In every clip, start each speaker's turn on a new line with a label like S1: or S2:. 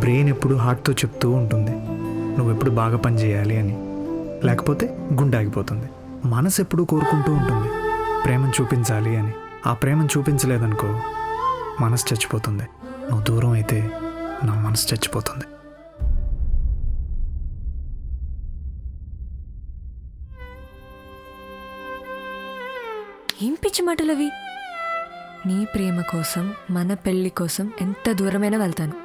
S1: Brain ఎప్పుడు హార్ట్తో చెప్తూ ఉంటుంది నువ్వెప్పుడు బాగా పని చేయాలి అని, లేకపోతే గుండె ఆగిపోతుంది. మనసు ఎప్పుడు కోరుకుంటూ ఉంటుంది ప్రేమను చూపించాలి అని. ఆ ప్రేమను చూపించలేదనుకో మనసు చచ్చిపోతుంది. నువ్వు దూరం అయితే నా మనసు చచ్చిపోతుంది.
S2: ఏం పిచ్చి మాటలవి? నీ ప్రేమ కోసం, మన పెళ్లి కోసం ఎంత దూరమైనా వెళ్తాను.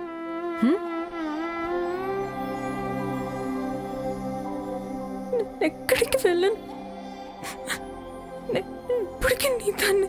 S2: ఎక్కడికి వెళ్ళను. ఇప్పటికీ నీ దాన్ని.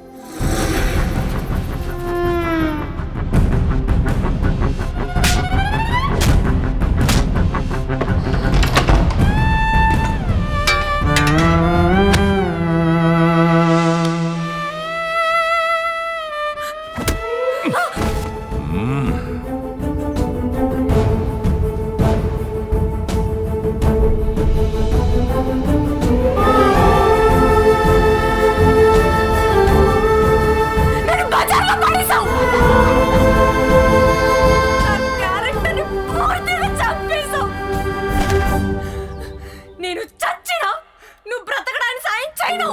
S2: నేను చచ్చినా నువ్వు బ్రతకడానికి సాయం చేయను.